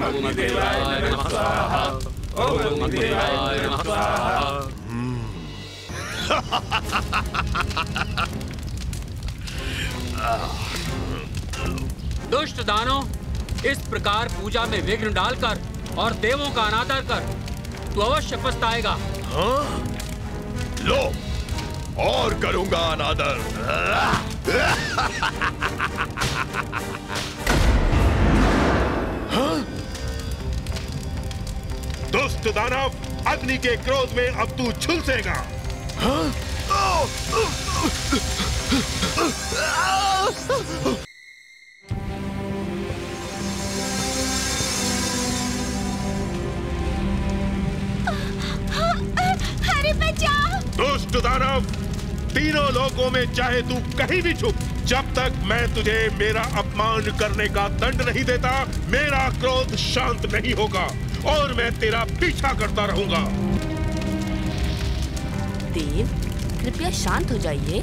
अग्निदेवाय नमः स्वाहा, ओम अग्निदेवाय नमः स्वाहा। दुष्ट दानव, इस प्रकार पूजा में विघ्न डालकर और देवों का अनादर कर तू अवश्य पछताएगा। हाँ? लो, और करूंगा अनादर। हाँ? दुष्ट दानव, अग्नि के क्रोध में अब तू झुलसेगा। हाँ? हरि बचाओ! दुष्ट दानव, तीनों लोकों में चाहे तू कहीं भी छुप, जब तक मैं तुझे मेरा अपमान करने का दंड नहीं देता, मेरा क्रोध शांत नहीं होगा और मैं तेरा पीछा करता रहूंगा। देव, कृपया शांत हो जाइए।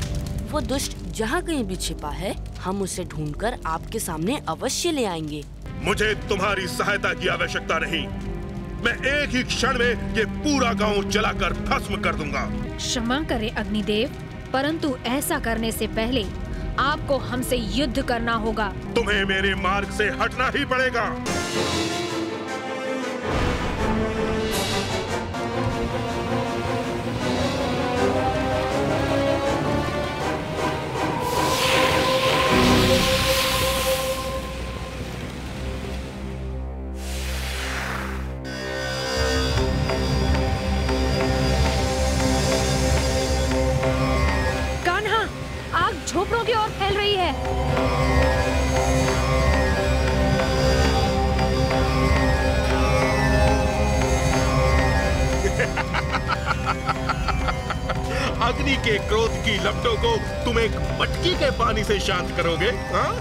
वो दुष्ट जहाँ कहीं भी छिपा है, हम उसे ढूंढकर आपके सामने अवश्य ले आएंगे। मुझे तुम्हारी सहायता की आवश्यकता नहीं। मैं एक ही क्षण में ये पूरा गांव जलाकर भस्म कर दूंगा। क्षमा करें अग्निदेव, परंतु ऐसा करने से पहले आपको हमसे युद्ध करना होगा। तुम्हें मेरे मार्ग से हटना ही पड़ेगा। झोपड़ों की ओर फैल रही है। अग्नि के क्रोध की लपटों को तुम एक मटकी के पानी से शांत करोगे? हाँ?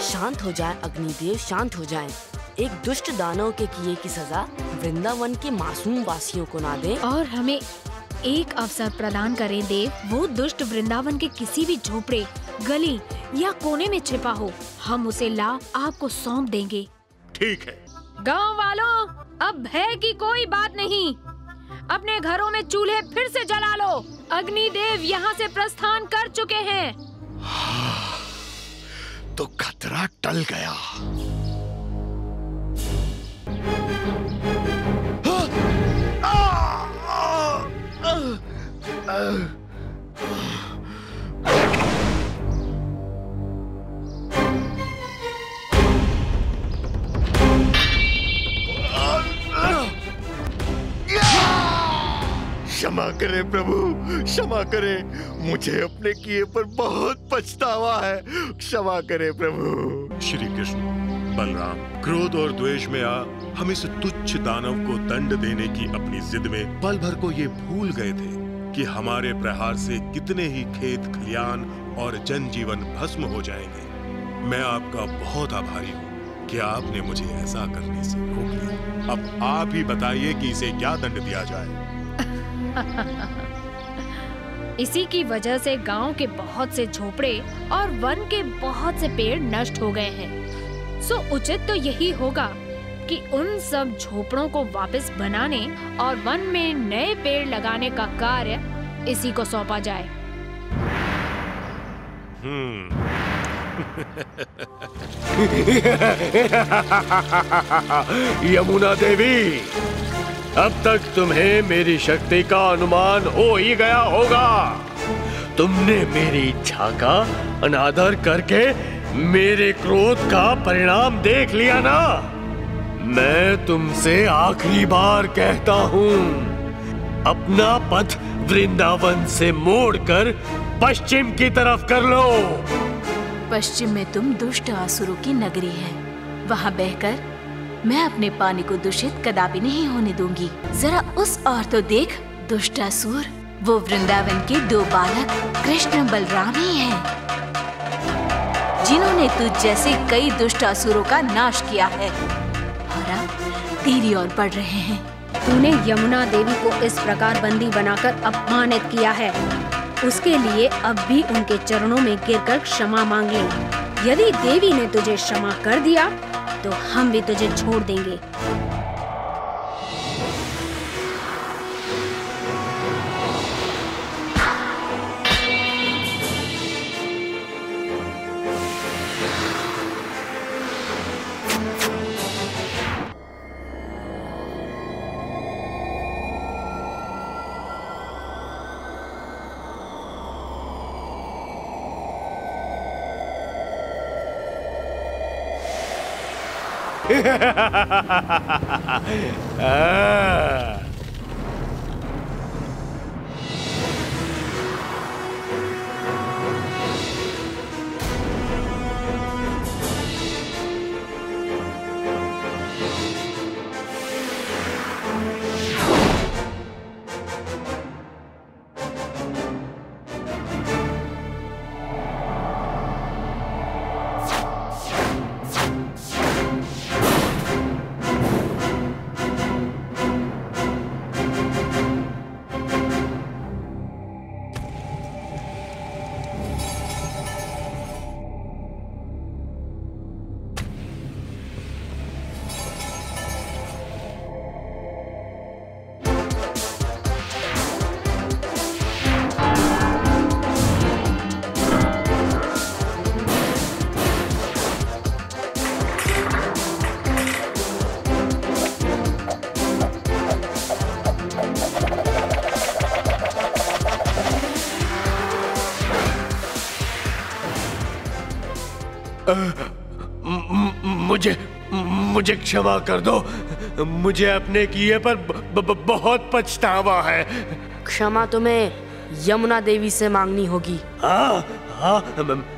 शांत हो जाए अग्निदेव, शांत हो जाए। एक दुष्ट दानव के किए की सजा वृंदावन के मासूम वासियों को ना दे और हमें एक अवसर प्रदान करें देव। वो दुष्ट वृंदावन के किसी भी झोपड़े, गली या कोने में छिपा हो, हम उसे ला आपको सौंप देंगे। ठीक है। गांव वालों, अब भय की कोई बात नहीं। अपने घरों में चूल्हे फिर से जला लो। अग्निदेव यहाँ से प्रस्थान कर चुके हैं। तो खतरा टल गया। क्षमा करें प्रभु, क्षमा करें। मुझे अपने किए पर बहुत पछतावा है। क्षमा करें प्रभु। श्री कृष्ण, बलराम, क्रोध और द्वेष में आ हम इस तुच्छ दानव को दंड देने की अपनी जिद में पल भर को ये भूल गए थे कि हमारे प्रहार से कितने ही खेत खलियान और जनजीवन भस्म हो जाएंगे। मैं आपका बहुत आभारी हूँ कि आपने मुझे ऐसा करने से रोक लिया। अब आप ही बताइए कि इसे क्या दंड दिया जाए। इसी की वजह से गांव के बहुत से झोपड़े और वन के बहुत से पेड़ नष्ट हो गए हैं। सो उचित तो यही होगा कि उन सब झोपड़ों को वापस बनाने और वन में नए पेड़ लगाने का कार्य इसी को सौंपा जाए। यमुना देवी, अब तक तुम्हें मेरी शक्ति का अनुमान हो ही गया होगा। तुमने मेरी इच्छा का अनादर करके मेरे क्रोध का परिणाम देख लिया ना। मैं तुमसे आखिरी बार कहता हूँ, अपना पथ वृंदावन से मोड़कर पश्चिम की तरफ कर लो। पश्चिम में तुम दुष्ट असुरों की नगरी है। वहाँ बहकर मैं अपने पानी को दूषित कदापि नहीं होने दूंगी। जरा उस ओर तो देख, दुष्ट असुर वो वृंदावन के 2 बालक कृष्ण बलराम ही हैं, जिन्होंने तुझ जैसे कई दुष्ट असुरों का नाश किया है और अब तेरी ओर बढ़ रहे हैं। तूने यमुना देवी को इस प्रकार बंदी बनाकर अपमानित किया है, उसके लिए अब भी उनके चरणों में गिरकर क्षमा मांग ले। यदि देवी ने तुझे क्षमा कर दिया तो हम भी तुझे छोड़ देंगे। मुझे क्षमा कर दो। मुझे अपने किए पर बहुत पछतावा है। क्षमा तुम्हें यमुना देवी से मांगनी होगी। हाँ,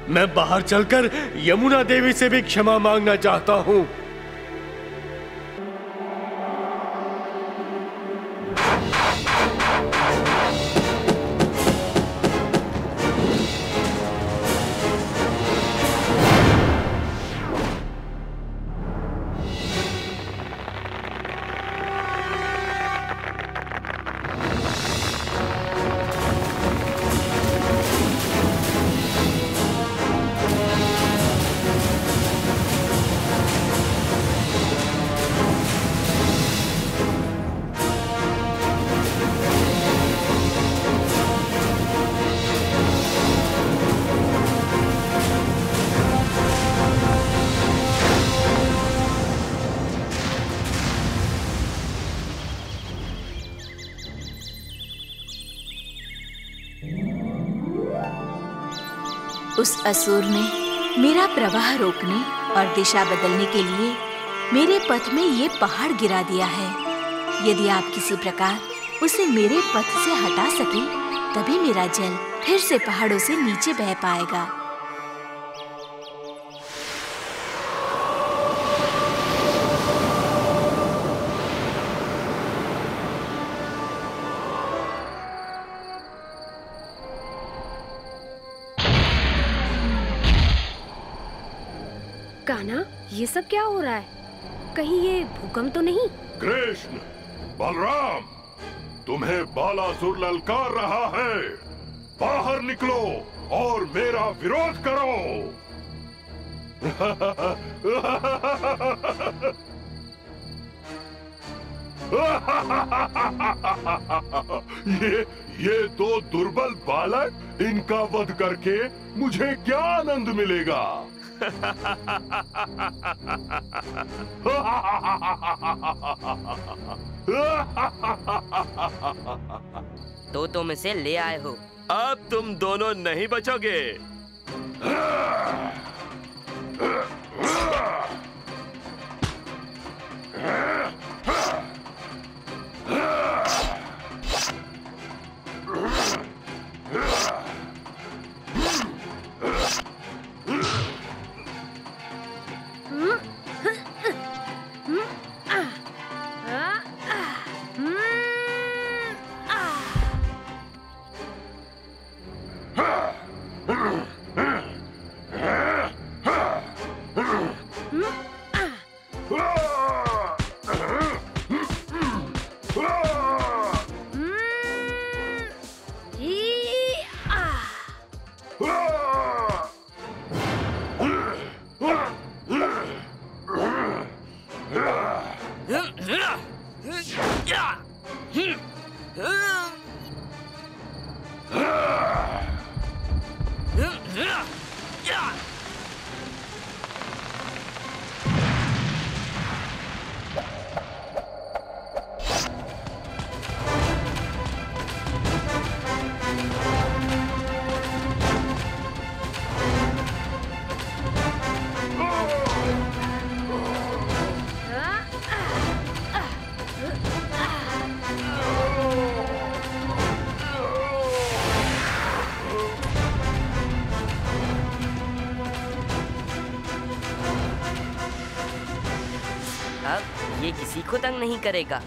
मैं बाहर चलकर यमुना देवी से भी क्षमा मांगना चाहता हूँ। उस असुर ने मेरा प्रवाह रोकने और दिशा बदलने के लिए मेरे पथ में ये पहाड़ गिरा दिया है। यदि आप किसी प्रकार उसे मेरे पथ से हटा सके, तभी मेरा जल फिर से पहाड़ों से नीचे बह पाएगा। कान्हा, ये सब क्या हो रहा है? कहीं ये भूकंप तो नहीं? कृष्ण, बलराम, तुम्हें बालासुर ललकार रहा है। बाहर निकलो और मेरा विरोध करो। ये 2 दुर्बल बालक, इनका वध करके मुझे क्या आनंद मिलेगा? तो तुम इसे ले आए हो। अब तुम दोनों नहीं बचोगे। अब ये किसी को तंग नहीं करेगा।